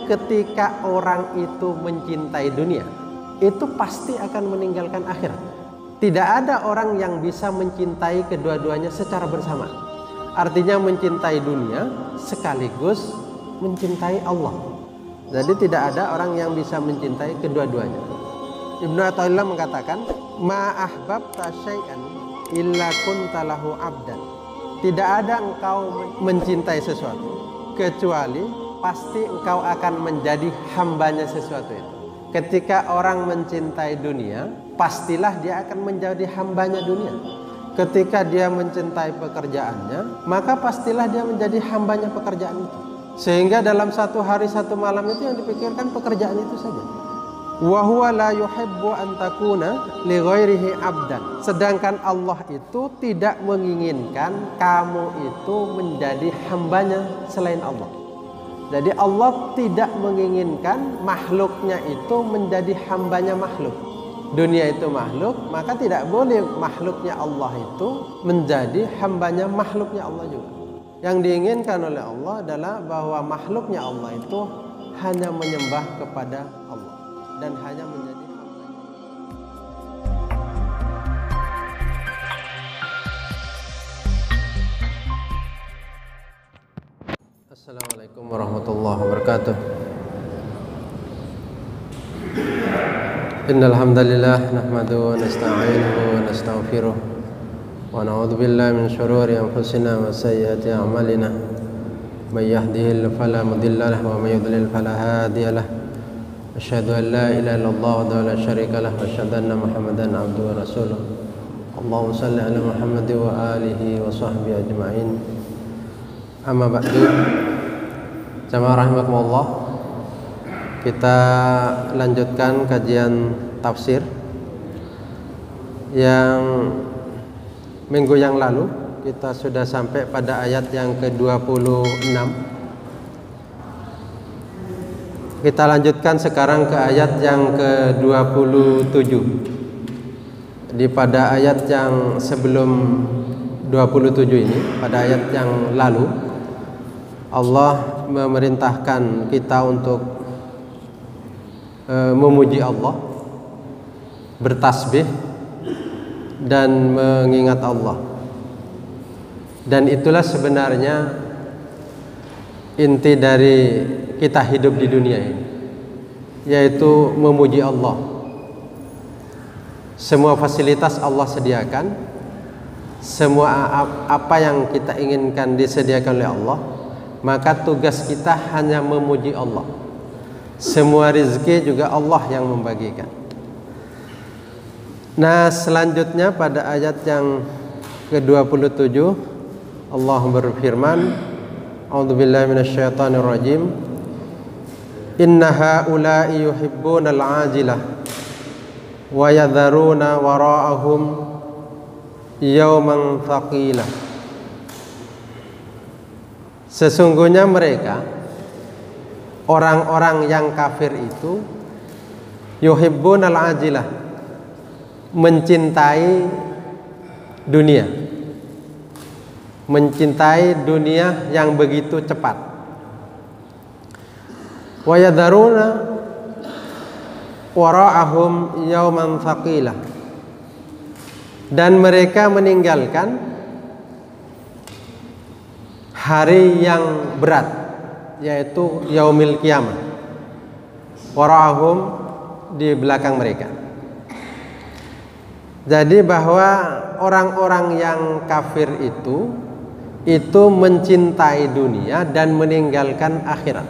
ketika orang itu mencintai dunia, itu pasti akan meninggalkan akhirat. Tidak ada orang yang bisa mencintai kedua-duanya secara bersama. Artinya mencintai dunia sekaligus mencintai Allah. Jadi tidak ada orang yang bisa mencintai kedua-duanya. Ibnu Athaillah mengatakan, ma ahbabta syai'an illa kunta lahu abdan. Tidak ada engkau mencintai sesuatu kecuali pasti engkau akan menjadi hambanya sesuatu itu. Ketika orang mencintai dunia, pastilah dia akan menjadi hambanya dunia. Ketika dia mencintai pekerjaannya, maka pastilah dia menjadi hambanya pekerjaan itu. Sehingga dalam satu hari satu malam itu yang dipikirkan pekerjaan itu saja. Wa huwa la yuhibbu an takuna li ghairihi abdan. Sedangkan Allah itu tidak menginginkan kamu itu menjadi hambanya selain Allah. Jadi Allah tidak menginginkan makhluknya itu menjadi hambanya makhluk. Dunia itu makhluk, maka tidak boleh makhluknya Allah itu menjadi hambanya makhluknya Allah juga. Yang diinginkan oleh Allah adalah bahwa makhluknya Allah itu hanya menyembah kepada Allah dan hanya menjadi hambanya. Assalamualaikum warahmatullahi wabarakatuh. Innal hamdalillah nahmaduhu wa nasta'inuhu wa nastaghfiruh wa na'udzu billahi min shururi anfusina wa sayyiati a'malina. May yahdihillahu fala mudilla lahu wa may yudlil fala hadiya lahu. Asyhadu an la ilaha illallah wa la syarika lahu wa asyhadu anna Muhammadan abduhu wa rasuluh. Allahumma shalli ala Muhammad wa alihi wa sahbihi ajma'in. Amma ba'du. Jamaah rahimakumullah, kita lanjutkan kajian tafsir yang minggu yang lalu kita sudah sampai pada ayat yang ke-26. Kita lanjutkan sekarang ke ayat yang ke-27. Di pada ayat yang sebelum 27 ini, pada ayat yang lalu Allah memerintahkan kita untuk memuji Allah, bertasbih dan mengingat Allah. Dan itulah sebenarnya inti dari kita hidup di dunia ini, yaitu memuji Allah. Semua fasilitas Allah sediakan, semua apa yang kita inginkan disediakan oleh Allah, maka tugas kita hanya memuji Allah. Semua rezeki juga Allah yang membagikan. Nah, selanjutnya pada ayat yang ke-27 Allah berfirman, a'udzubillahi minasyaitonir rajim. Inna haula'i yuhibbunal 'ajilah wa yadharuna wara'ahum yauman thaqilah. Sesungguhnya mereka, orang-orang yang kafir itu, yuhibbunal ajilah, mencintai dunia, mencintai dunia yang begitu cepat. Wa yadharuna wara'ahum yauman thaqilah, dan mereka meninggalkan hari yang berat, yaitu yaumil qiyamah. Wara'ahum, di belakang mereka. Jadi bahwa orang-orang yang kafir itu mencintai dunia dan meninggalkan akhirat.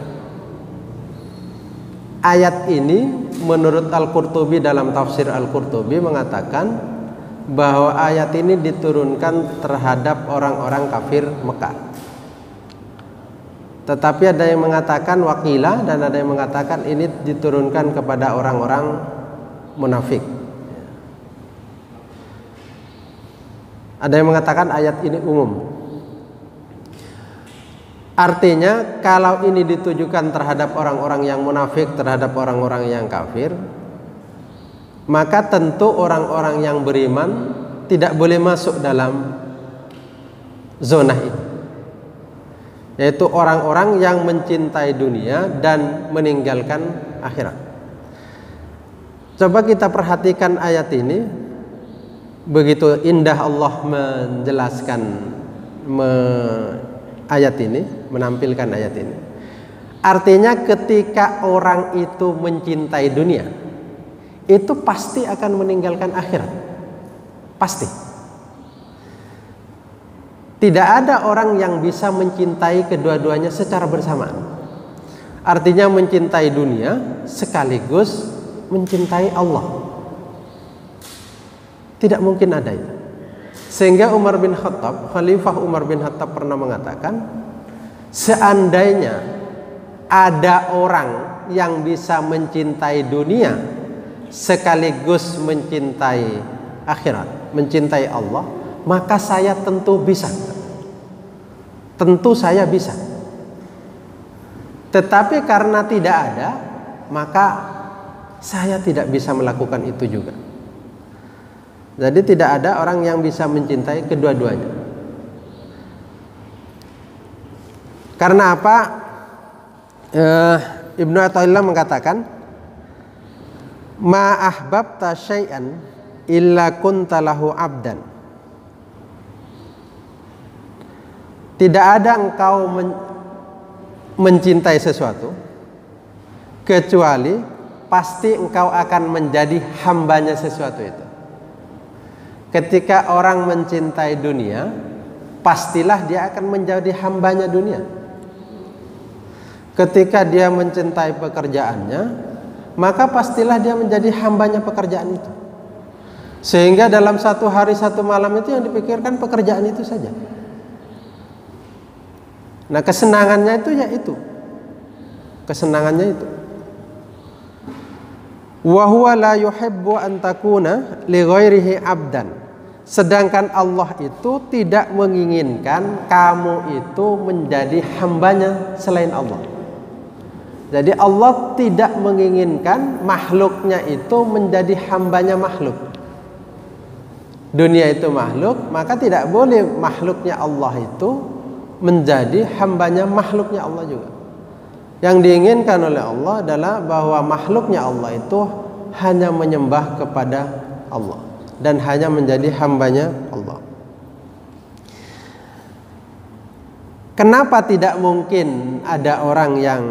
Ayat ini menurut Al-Qurtubi, dalam tafsir Al-Qurtubi mengatakan bahwa ayat ini diturunkan terhadap orang-orang kafir Mekah. Tetapi ada yang mengatakan wakilah, dan ada yang mengatakan ini diturunkan kepada orang-orang munafik. Ada yang mengatakan ayat ini umum. Artinya kalau ini ditujukan terhadap orang-orang yang munafik, terhadap orang-orang yang kafir, maka tentu orang-orang yang beriman tidak boleh masuk dalam zona itu. yaitu orang-orang yang mencintai dunia dan meninggalkan akhirat. Coba kita perhatikan ayat ini, begitu indah Allah menjelaskan ayat ini, menampilkan ayat ini. Artinya ketika orang itu mencintai dunia, itu pasti akan meninggalkan akhirat. Pasti. Tidak ada orang yang bisa mencintai kedua-duanya secara bersamaan. Artinya mencintai dunia sekaligus mencintai Allah. Tidak mungkin ada itu. Sehingga Umar bin Khattab, Khalifah Umar bin Khattab pernah mengatakan, seandainya ada orang yang bisa mencintai dunia sekaligus mencintai akhirat, mencintai Allah, maka saya tentu bisa. Tentu saya bisa. Tetapi karena tidak ada, maka saya tidak bisa melakukan itu juga. Jadi tidak ada orang yang bisa mencintai kedua-duanya. Karena apa? Ibnu Athaillah mengatakan, ma ahbabta syai'an illa kunta lahu abdan. Tidak ada engkau mencintai sesuatu kecuali pasti engkau akan menjadi hambanya sesuatu itu. Ketika orang mencintai dunia, pastilah dia akan menjadi hambanya dunia. Ketika dia mencintai pekerjaannya, maka pastilah dia menjadi hambanya pekerjaan itu. Sehingga dalam satu hari satu malam itu yang dipikirkan pekerjaan itu saja. Nah, kesenangannya itu ya itu. Kesenangannya itu. Wa huwa la yuhibbu an takuna li ghairihi abdan. Sedangkan Allah itu tidak menginginkan kamu itu menjadi hambanya selain Allah. Jadi Allah tidak menginginkan makhluknya itu menjadi hambanya makhluk. Dunia itu makhluk, maka tidak boleh makhluknya Allah itu menjadi hambanya makhluknya Allah juga. Yang diinginkan oleh Allah adalah bahwa makhluknya Allah itu hanya menyembah kepada Allah dan hanya menjadi hambanya Allah. Kenapa tidak mungkin ada orang yang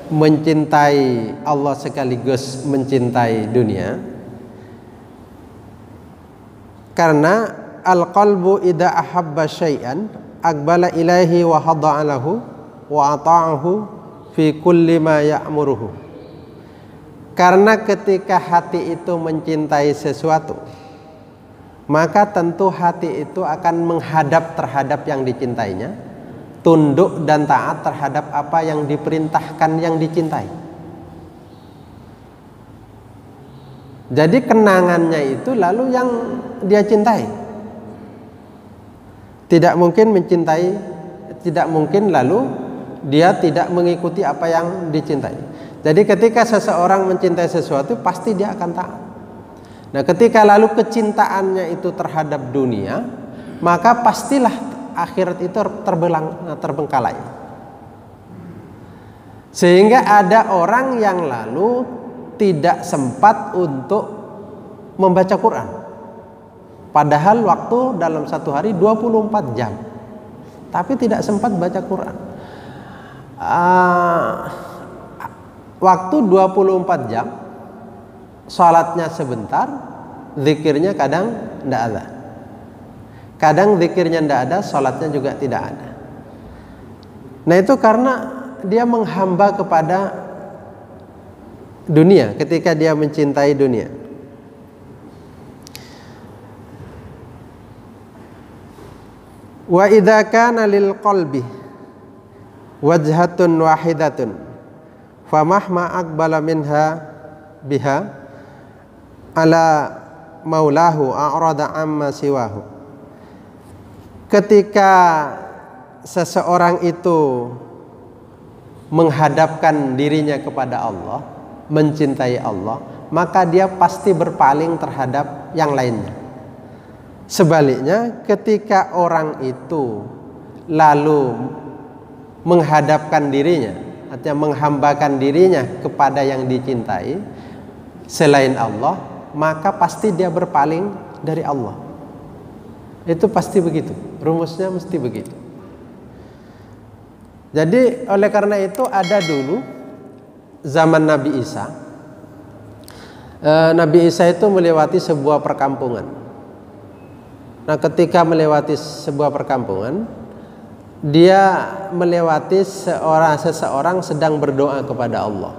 mencintai Allah sekaligus mencintai dunia? Karena al-qalbu idza ahabba syai'an aqbala ilaihi wa hada'alahu wa ata'ahu fi kulli ma ya'muruhu. Karena ketika hati itu mencintai sesuatu, maka tentu hati itu akan menghadap terhadap yang dicintainya, tunduk dan taat terhadap apa yang diperintahkan yang dicintai. Jadi kenangannya itu lalu yang dia cintai. Tidak mungkin mencintai, tidak mungkin lalu dia tidak mengikuti apa yang dicintai. Jadi ketika seseorang mencintai sesuatu, pasti dia akan taat. Nah, ketika lalu kecintaannya itu terhadap dunia, maka pastilah akhirat itu terbengkalai. Sehingga ada orang yang lalu tidak sempat untuk membaca Quran. Padahal waktu dalam satu hari 24 jam, tapi tidak sempat baca Quran. Waktu 24 jam, sholatnya sebentar, zikirnya kadang tidak ada. Kadang zikirnya tidak ada, sholatnya juga tidak ada. Nah, itu karena dia menghamba kepada dunia ketika dia mencintai dunia. Wa idza kana lil qalbi wajhatun wahidatun famahma aqbala minha biha ala maulahu a'rada amma siwahu. Ketika seseorang itu menghadapkan dirinya kepada Allah, mencintai Allah, maka dia pasti berpaling terhadap yang lainnya. Sebaliknya, ketika orang itu lalu menghadapkan dirinya, artinya menghambakan dirinya kepada yang dicintai selain Allah, maka pasti dia berpaling dari Allah. Itu pasti begitu, rumusnya mesti begitu. Jadi oleh karena itu ada dulu zaman Nabi Isa. Nabi Isa itu melewati sebuah perkampungan. Nah, ketika melewati sebuah perkampungan, dia melewati seseorang sedang berdoa kepada Allah.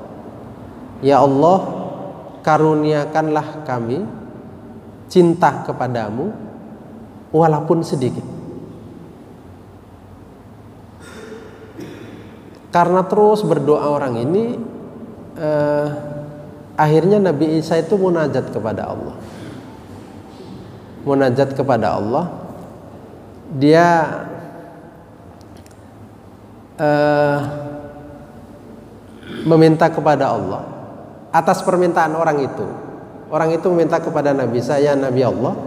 Ya Allah, karuniakanlah kami cinta kepadamu walaupun sedikit. Karena terus berdoa orang ini, akhirnya Nabi Isa itu munajat kepada Allah. Munajat kepada Allah, dia meminta kepada Allah atas permintaan orang itu. Orang itu meminta kepada Nabi, saya Nabi Allah,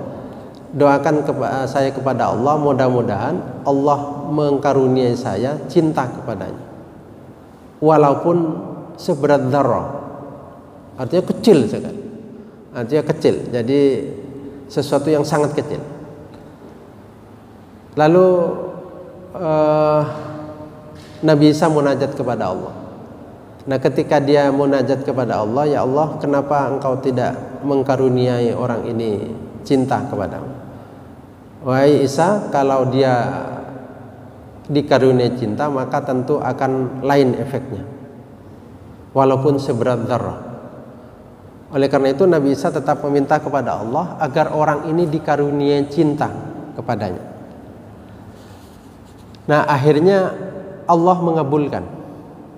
doakan saya kepada Allah, mudah-mudahan Allah mengkaruniai saya cinta kepadanya walaupun seberat dzarrah, artinya kecil sekali, artinya kecil, jadi sesuatu yang sangat kecil. Lalu Nabi Isa munajat kepada Allah. Nah, ketika dia munajat kepada Allah, ya Allah, kenapa engkau tidak mengkaruniai orang ini cinta kepadamu? Wahai Isa, kalau dia dikaruniai cinta, maka tentu akan lain efeknya, walaupun seberat dzarrah. Oleh karena itu Nabi Isa tetap meminta kepada Allah agar orang ini dikaruniai cinta kepadanya. Nah, akhirnya Allah mengabulkan.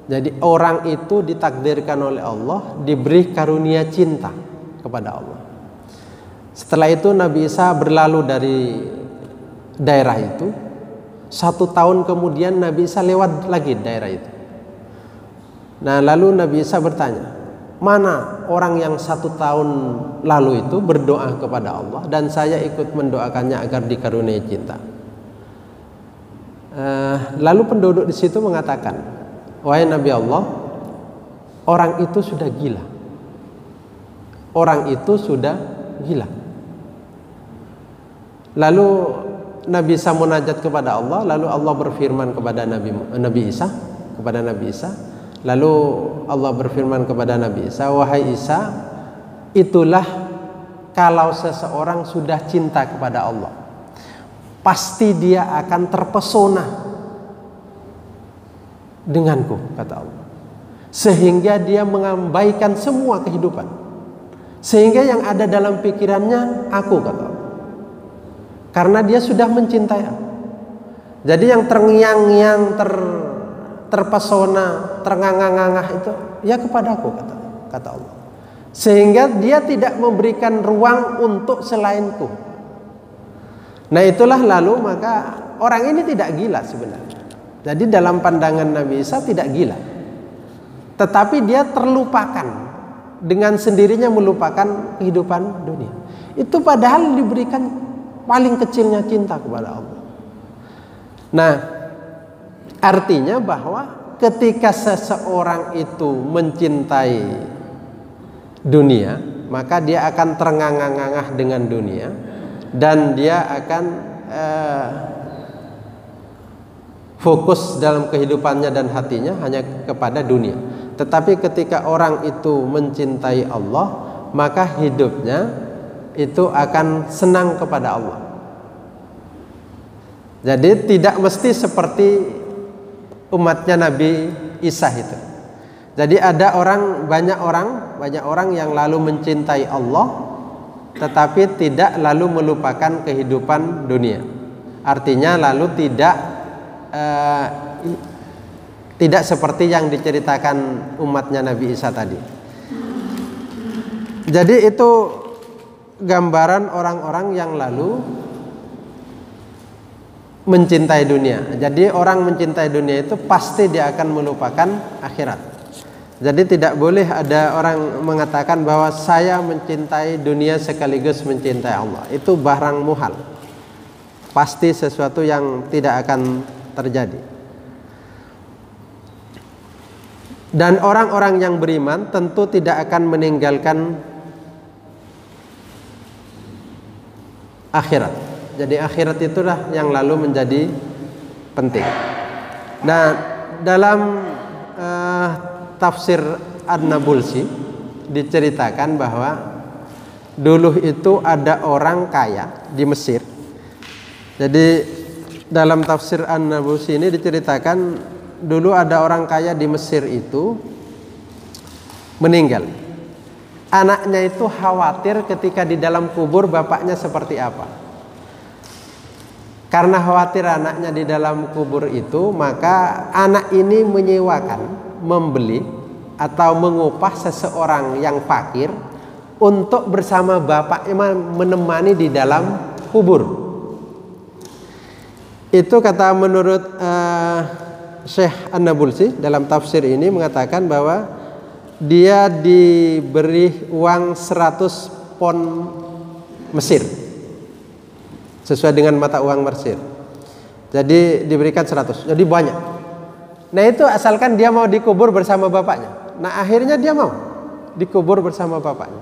Jadi orang itu ditakdirkan oleh Allah diberi karunia cinta kepada Allah. Setelah itu Nabi Isa berlalu dari daerah itu. 1 tahun kemudian Nabi Isa lewat lagi daerah itu. Nah, lalu Nabi Isa bertanya, mana orang yang 1 tahun lalu itu berdoa kepada Allah dan saya ikut mendoakannya agar dikaruniai cinta. Lalu penduduk di situ mengatakan, wahai Nabi Allah, orang itu sudah gila. Orang itu sudah gila. Lalu Nabi Isa munajat kepada Allah, lalu Allah berfirman kepada Nabi Isa, lalu Allah berfirman kepada Nabi Isa, wahai Isa, itulah kalau seseorang sudah cinta kepada Allah, pasti dia akan terpesona denganku, kata Allah, sehingga dia mengabaikan semua kehidupan, sehingga yang ada dalam pikirannya aku, kata Allah, karena dia sudah mencintai aku. Jadi yang terngiang-ngiang, terpesona, terngangah-ngangah itu ya kepada aku, kata Allah, sehingga dia tidak memberikan ruang untuk selainku. Nah, itulah lalu maka orang ini tidak gila sebenarnya. Jadi dalam pandangan Nabi Isa tidak gila, tetapi dia terlupakan, dengan sendirinya melupakan kehidupan dunia. Itu padahal diberikan paling kecilnya cinta kepada Allah. Nah, artinya bahwa ketika seseorang itu mencintai dunia, maka dia akan terngangah-ngangah dengan dunia dan dia akan fokus dalam kehidupannya dan hatinya hanya kepada dunia. Tetapi ketika orang itu mencintai Allah, maka hidupnya itu akan senang kepada Allah. Jadi tidak mesti seperti umatnya Nabi Isa itu. Jadi ada banyak orang yang lalu mencintai Allah tetapi tidak lalu melupakan kehidupan dunia. Artinya lalu tidak seperti yang diceritakan umatnya Nabi Isa tadi. Jadi itu gambaran orang-orang yang lalu mencintai dunia. Jadi orang mencintai dunia itu pasti dia akan melupakan akhirat. Jadi tidak boleh ada orang mengatakan bahwa saya mencintai dunia sekaligus mencintai Allah. Itu barang muhal. Pasti sesuatu yang tidak akan terjadi. Dan orang-orang yang beriman tentu tidak akan meninggalkan akhirat. Jadi akhirat itulah yang lalu menjadi penting. Nah, dalam tafsir An-Nabulsi diceritakan bahwa dulu itu ada orang kaya di Mesir. Jadi dalam tafsir An-Nabulsi ini diceritakan dulu ada orang kaya di Mesir itu meninggal. Anaknya itu khawatir ketika di dalam kubur bapaknya seperti apa. Karena khawatir anaknya di dalam kubur itu, maka anak ini menyewakan, membeli atau mengupah seseorang yang fakir untuk bersama bapaknya menemani di dalam kubur. Itu kata menurut Syekh An-Nabulsi dalam tafsir ini mengatakan bahwa dia diberi uang 100 pon Mesir sesuai dengan mata uang Mesir. Jadi diberikan 100, jadi banyak. Nah itu asalkan dia mau dikubur bersama bapaknya. Nah akhirnya dia mau dikubur bersama bapaknya.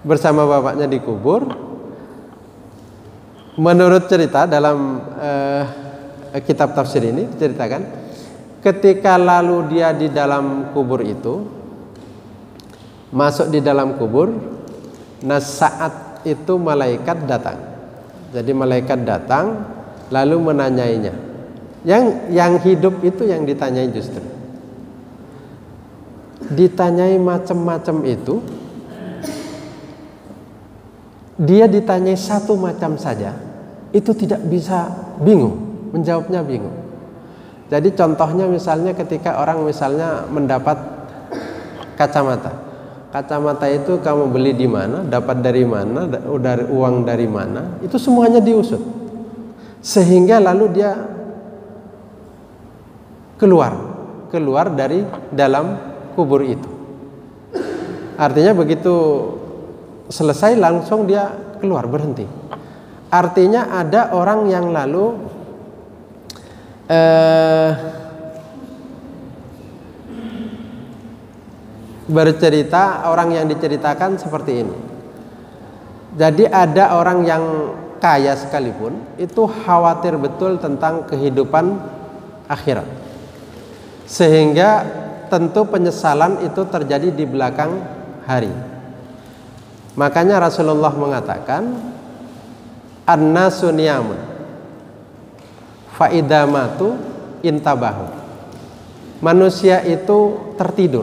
Bersama bapaknya dikubur. Menurut cerita dalam kitab tafsir ini diceritakan, ketika lalu dia di dalam kubur itu, masuk di dalam kubur, nah saat itu malaikat datang. Jadi malaikat datang lalu menanyainya. Yang hidup itu yang ditanyai justru. Ditanyai macam-macam itu, dia ditanyai satu macam saja, itu tidak bisa, bingung, menjawabnya bingung. Jadi contohnya misalnya ketika orang misalnya mendapat kacamata. Kacamata itu kamu beli di mana, dapat dari mana, uang dari mana, itu semuanya diusut. Sehingga lalu dia keluar dari dalam kubur itu. Artinya begitu selesai langsung dia keluar, berhenti. Artinya ada orang yang lalu bercerita, orang yang diceritakan seperti ini. Jadi ada orang yang kaya sekalipun itu khawatir betul tentang kehidupan akhirat, sehingga tentu penyesalan itu terjadi di belakang hari. Makanya Rasulullah mengatakan, an-nasu niyamun fa idza matu intabahu. Manusia itu tertidur,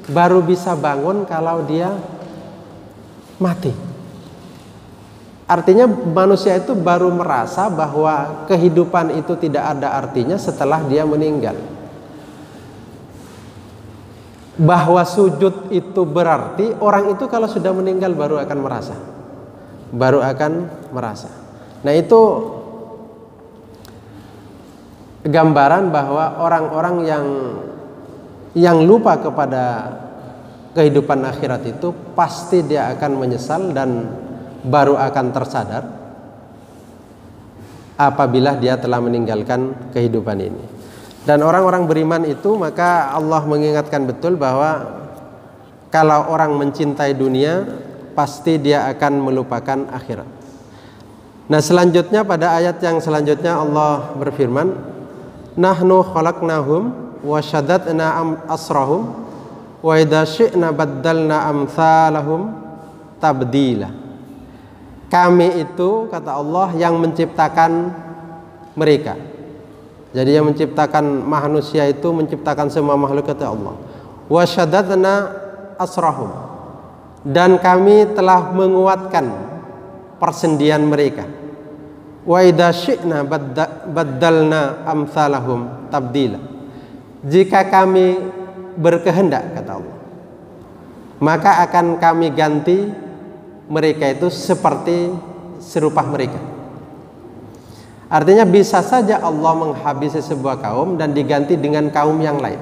baru bisa bangun kalau dia mati. Artinya manusia itu baru merasa bahwa kehidupan itu tidak ada artinya setelah dia meninggal. Bahwa sujud itu berarti, orang itu kalau sudah meninggal baru akan merasa. Nah itu gambaran bahwa orang-orang yang lupa kepada kehidupan akhirat itu pasti dia akan menyesal dan baru akan tersadar apabila dia telah meninggalkan kehidupan ini. Dan orang-orang beriman itu, maka Allah mengingatkan betul bahwa kalau orang mencintai dunia pasti dia akan melupakan akhirat. Nah selanjutnya pada ayat yang selanjutnya Allah berfirman, nahnu khalaqnahum wa syaddadna asrahum wa idza syi'na baddalna amsalahum tabdila. Kami itu, kata Allah, yang menciptakan mereka. Jadi yang menciptakan manusia itu menciptakan semua makhluk, kata Allah. Wa syaddadna asrahum, dan kami telah menguatkan persendian mereka. Wa idza syi'na baddalna amsalahum tabdila. Jika kami berkehendak, kata Allah, maka akan kami ganti mereka itu seperti serupa mereka. Artinya bisa saja Allah menghabisi sebuah kaum dan diganti dengan kaum yang lain.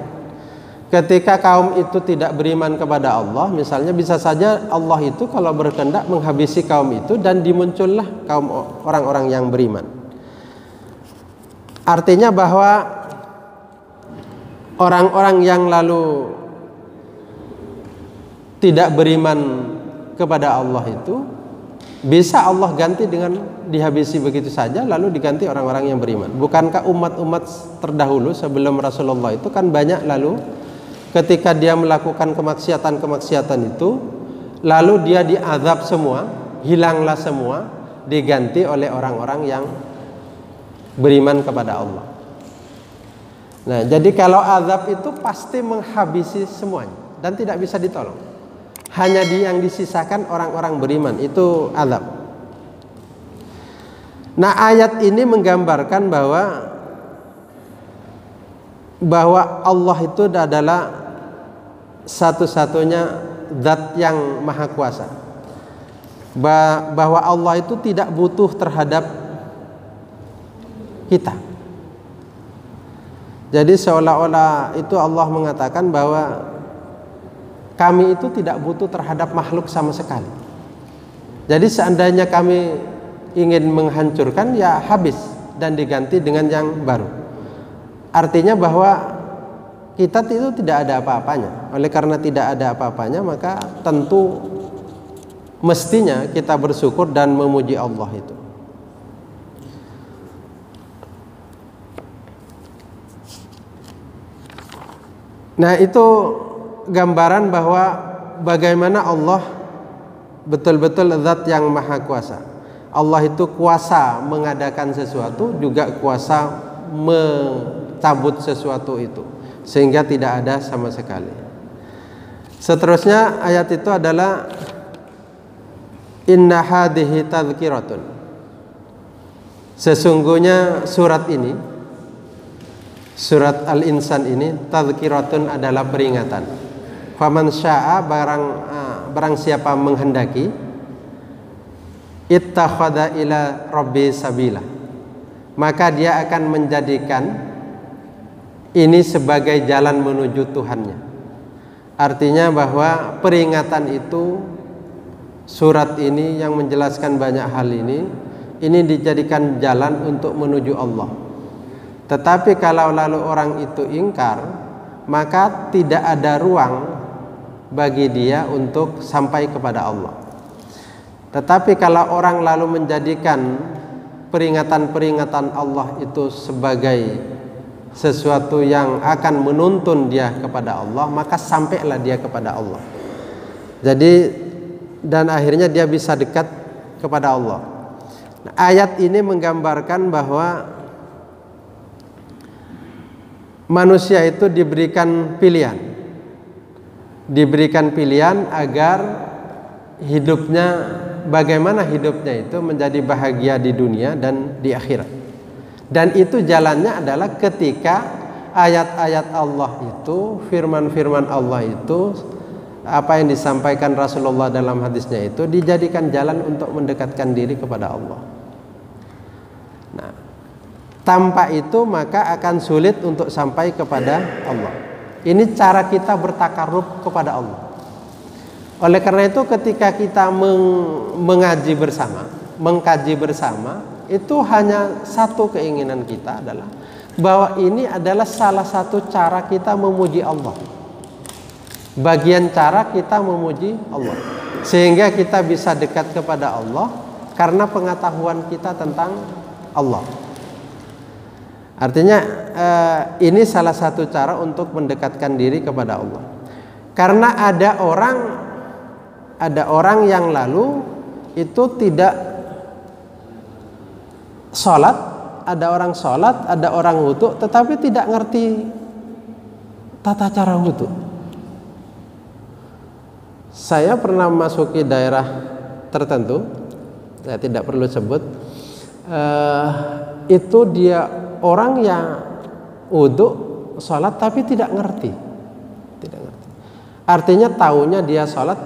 Ketika kaum itu tidak beriman kepada Allah, misalnya bisa saja Allah itu kalau berkehendak menghabisi kaum itu dan dimuncullah kaum orang-orang yang beriman. Artinya bahwa orang-orang yang lalu tidak beriman kepada Allah itu bisa Allah ganti dengan dihabisi begitu saja, lalu diganti orang-orang yang beriman. Bukankah umat-umat terdahulu sebelum Rasulullah itu kan banyak lalu ketika dia melakukan kemaksiatan itu, lalu dia diazab semua, hilanglah semua, diganti oleh orang-orang yang beriman kepada Allah. Nah, jadi kalau azab itu pasti menghabisi semuanya dan tidak bisa ditolong. Hanya yang disisakan orang-orang beriman, itu azab. Nah, ayat ini menggambarkan bahwa Allah itu adalah satu-satunya zat yang maha kuasa. Bahwa Allah itu tidak butuh terhadap kita. Jadi seolah-olah itu Allah mengatakan bahwa kami itu tidak butuh terhadap makhluk sama sekali. Jadi seandainya kami ingin menghancurkan, ya habis dan diganti dengan yang baru. Artinya bahwa kita itu tidak ada apa-apanya. Oleh karena tidak ada apa-apanya, maka tentu mestinya kita bersyukur dan memuji Allah itu. Nah, itu gambaran bahwa bagaimana Allah betul-betul zat yang maha kuasa. Allah itu kuasa mengadakan sesuatu, juga kuasa mencabut sesuatu itu, sehingga tidak ada sama sekali. Seterusnya ayat itu adalah inna hadhihi tadhkiratun. Sesungguhnya surat ini, surat Al-Insan ini, tadhkiratun adalah peringatan. Faman syaa, barang siapa menghendaki, ittakhadha ila rabbi sabila, maka dia akan menjadikan ini sebagai jalan menuju Tuhannya. Artinya bahwa peringatan itu, surat ini yang menjelaskan banyak hal ini dijadikan jalan untuk menuju Allah. Tetapi kalau lalu orang itu ingkar, maka tidak ada ruang bagi dia untuk sampai kepada Allah. Tetapi kalau orang lalu menjadikan peringatan-peringatan Allah itu sebagai sesuatu yang akan menuntun dia kepada Allah, maka sampailah dia kepada Allah. Jadi, dan akhirnya dia bisa dekat kepada Allah. Nah, ayat ini menggambarkan bahwa manusia itu diberikan pilihan agar hidupnya, bagaimana hidupnya itu menjadi bahagia di dunia dan di akhirat. Dan itu jalannya adalah ketika ayat-ayat Allah itu, firman-firman Allah itu, apa yang disampaikan Rasulullah dalam hadisnya itu dijadikan jalan untuk mendekatkan diri kepada Allah. Nah, tanpa itu maka akan sulit untuk sampai kepada Allah. Ini cara kita bertakarrub kepada Allah. Oleh karena itu ketika kita mengaji bersama, mengkaji bersama, itu hanya satu keinginan kita adalah bahwa ini adalah salah satu cara kita memuji Allah. Bagian cara kita memuji Allah, sehingga kita bisa dekat kepada Allah karena pengetahuan kita tentang Allah. Artinya ini salah satu cara untuk mendekatkan diri kepada Allah. Karena ada orang yang lalu itu tidak sholat, ada orang sholat, ada orang wudu, tetapi tidak ngerti tata cara wudu. Saya pernah memasuki daerah tertentu, saya tidak perlu sebut, itu dia orang yang wudu, sholat, tapi tidak ngerti. Artinya taunya dia sholat,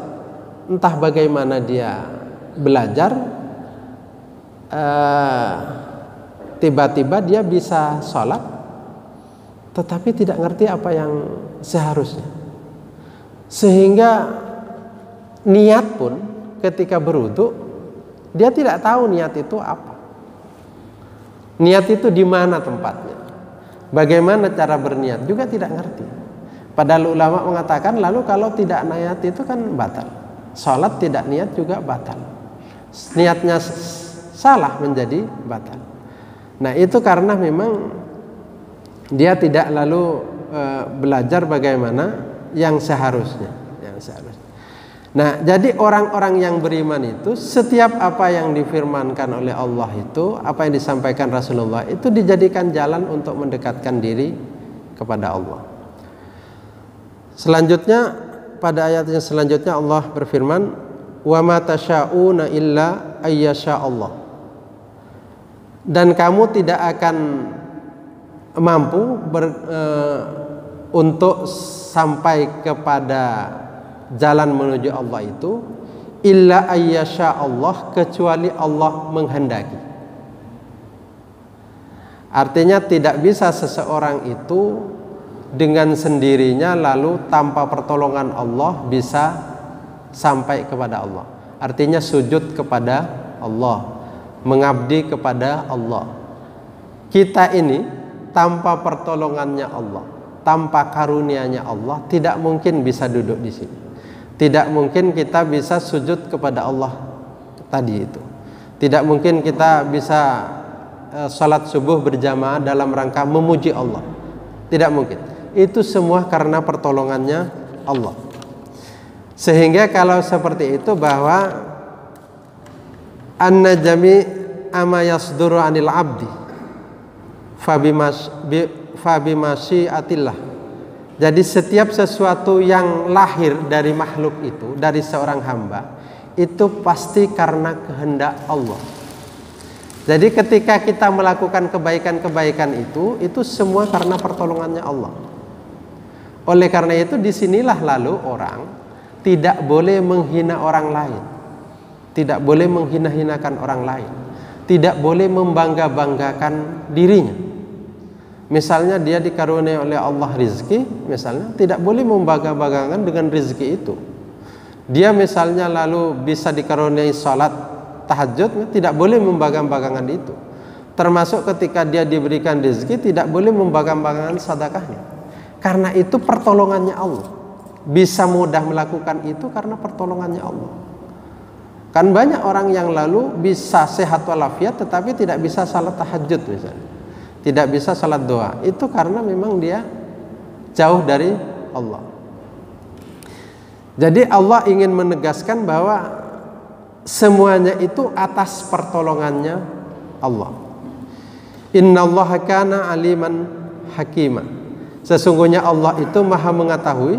entah bagaimana dia belajar, tiba-tiba dia bisa sholat, tetapi tidak ngerti apa yang seharusnya. Sehingga niat pun ketika berwudu, dia tidak tahu niat itu apa. Niat itu di mana tempatnya. Bagaimana cara berniat juga tidak ngerti. Padahal ulama mengatakan lalu kalau tidak niat itu kan batal. Salat tidak niat juga batal. Niatnya salah menjadi batal. Nah itu karena memang dia tidak lalu belajar bagaimana yang seharusnya. Nah jadi orang-orang yang beriman itu setiap apa yang difirmankan oleh Allah itu, apa yang disampaikan Rasulullah itu dijadikan jalan untuk mendekatkan diri kepada Allah. Selanjutnya pada ayat yang selanjutnya Allah berfirman, wa ma tasyauna illa ayyasha Allah. Dan kamu tidak akan mampu untuk sampai kepada jalan menuju Allah itu illa ayyasha Allah, kecuali Allah menghendaki. Artinya tidak bisa seseorang itu dengan sendirinya lalu tanpa pertolongan Allah bisa sampai kepada Allah. Artinya sujud kepada Allah, mengabdi kepada Allah. Kita ini tanpa pertolongannya Allah, tanpa karunia-Nya Allah tidak mungkin bisa duduk di sini. Tidak mungkin kita bisa sujud kepada Allah tadi itu. Tidak mungkin kita bisa salat subuh berjamaah dalam rangka memuji Allah. Tidak mungkin. Itu semua karena pertolongannya Allah. Sehingga kalau seperti itu bahwa an-najmi ama yasduru anil abdi fabimasyiatillah. Jadi setiap sesuatu yang lahir dari makhluk itu, dari seorang hamba, itu pasti karena kehendak Allah. Jadi ketika kita melakukan kebaikan-kebaikan itu semua karena pertolongannya Allah. Oleh karena itu disinilah lalu orang tidak boleh menghina orang lain, tidak boleh menghina-hinakan orang lain, tidak boleh membangga-banggakan dirinya. Misalnya dia dikaruniai oleh Allah rizki, misalnya tidak boleh membangga-banggakan dengan rizki itu. Dia misalnya lalu bisa dikaruniai salat tahajud, tidak boleh membangga-banggakan itu. Termasuk ketika dia diberikan rizki, tidak boleh membangga-banggakan sedekahnya. Karena itu pertolongannya Allah. Bisa mudah melakukan itu karena pertolongannya Allah. Kan banyak orang yang lalu bisa sehat walafiat tetapi tidak bisa salat tahajud misalnya, tidak bisa salat doa. Itu karena memang dia jauh dari Allah. Jadi Allah ingin menegaskan bahwa semuanya itu atas pertolongannya Allah. Innallaha kana aliman hakima. Sesungguhnya Allah itu maha mengetahui,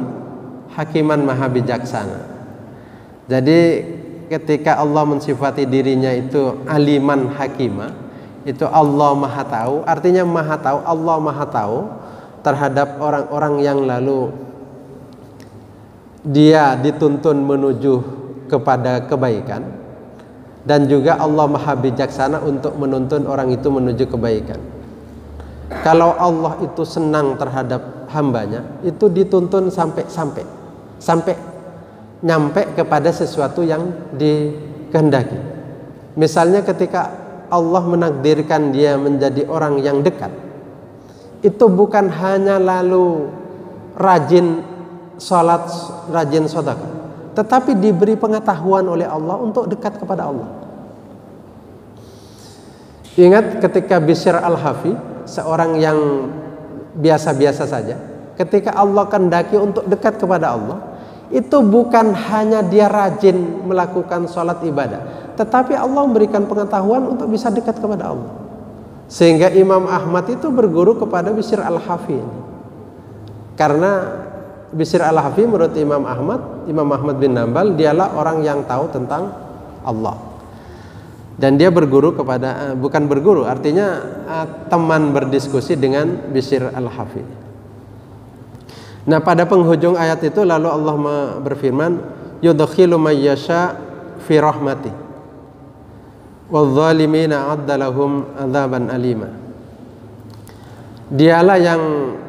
hakiman maha bijaksana. Jadi ketika Allah mensifati dirinya itu aliman hakima, itu Allah maha tahu, artinya maha tahu, Allah maha tahu terhadap orang-orang yang lalu dia dituntun menuju kepada kebaikan, dan juga Allah maha bijaksana untuk menuntun orang itu menuju kebaikan. Kalau Allah itu senang terhadap hambanya, itu dituntun sampai nyampe kepada sesuatu yang dikehendaki. Misalnya ketika Allah menakdirkan dia menjadi orang yang dekat, itu bukan hanya lalu rajin sholat, rajin sedekah, tetapi diberi pengetahuan oleh Allah untuk dekat kepada Allah. Ingat ketika Bishr al-Hafi, seorang yang biasa-biasa saja, ketika Allah kehendaki untuk dekat kepada Allah, itu bukan hanya dia rajin melakukan sholat ibadah, tetapi Allah memberikan pengetahuan untuk bisa dekat kepada Allah. Sehingga Imam Ahmad itu berguru kepada Bishr al-Hafi. Karena Bishr al-Hafi menurut Imam Ahmad bin Hanbal, dialah orang yang tahu tentang Allah. Dan dia berguru kepada, bukan berguru, artinya teman berdiskusi dengan Bishr al-Hafi. Nah pada penghujung ayat itu lalu Allah berfirman, yudkhilu may yasha fi rahmati wadh-dhalimina a'adda lahum 'adzaban alima. Dialah yang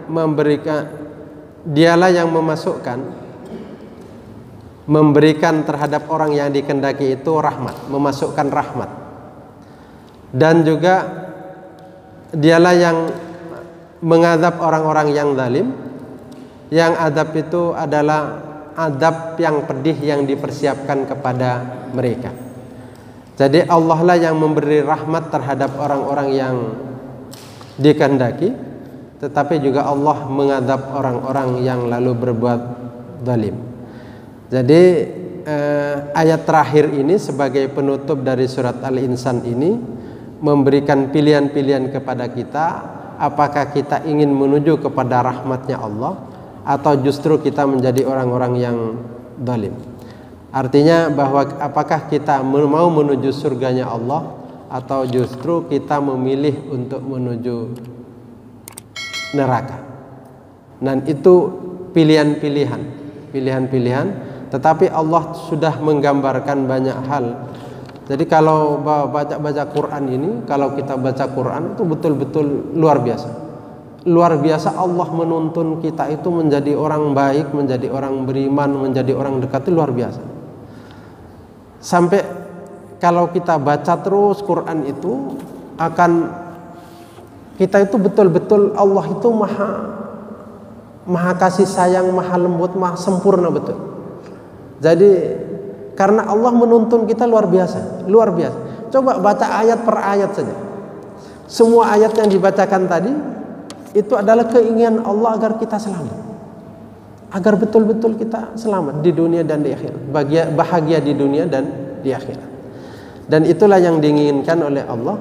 memberikan, dialah yang memberikan terhadap orang yang dikehendaki itu rahmat, memasukkan rahmat. Dan juga dialah yang mengadab orang-orang yang zalim, yang adab itu adalah adab yang pedih yang dipersiapkan kepada mereka. Jadi Allah lah yang memberi rahmat terhadap orang-orang yang dikehendaki, tetapi juga Allah mengadab orang-orang yang lalu berbuat zalim. Jadi ayat terakhir ini sebagai penutup dari surat Al-Insan ini memberikan pilihan-pilihan kepada kita, apakah kita ingin menuju kepada rahmatnya Allah atau justru kita menjadi orang-orang yang zalim. Artinya bahwa apakah kita mau menuju surganya Allah atau justru kita memilih untuk menuju neraka. Dan itu pilihan-pilihan, tetapi Allah sudah menggambarkan banyak hal. Jadi kalau baca Quran ini, kalau kita baca Quran itu betul-betul luar biasa. Luar biasa Allah menuntun kita itu menjadi orang baik, menjadi orang beriman, menjadi orang dekat, itu luar biasa. Sampai kalau kita baca terus Quran itu akan kita itu betul-betul Allah itu maha kasih sayang, maha lembut, maha sempurna betul. Jadi karena Allah menuntun kita luar biasa, luar biasa. Coba baca ayat per ayat saja. Semua ayat yang dibacakan tadi itu adalah keinginan Allah agar kita selamat. Agar betul-betul kita selamat di dunia dan di akhirat, bahagia di dunia dan di akhirat. Dan itulah yang diinginkan oleh Allah,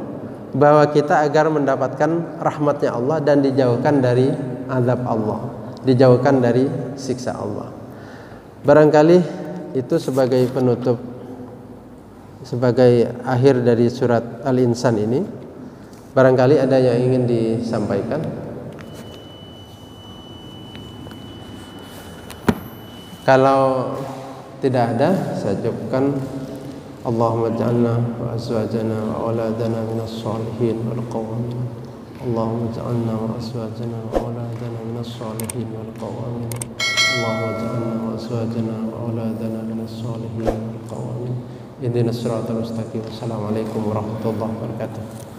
bahwa kita agar mendapatkan rahmatnya Allah dan dijauhkan dari azab Allah, dijauhkan dari siksa Allah. Barangkali itu sebagai penutup, sebagai akhir dari surat Al-Insan ini. Barangkali ada yang ingin disampaikan. Kalau tidak ada, saya cukupkan. Allahumma ja'alna wa azwajana wa auladana minas salihin wal qawamin. Allahumma ja'alna wa azwajana wa auladana minas salihin wal qawamin. Allahumma ja'alna wa azwajana wa auladana minas salihin wal qawamin. Ihdinas siratal mustaqim. Assalamualaikum warahmatullahi wabarakatuh.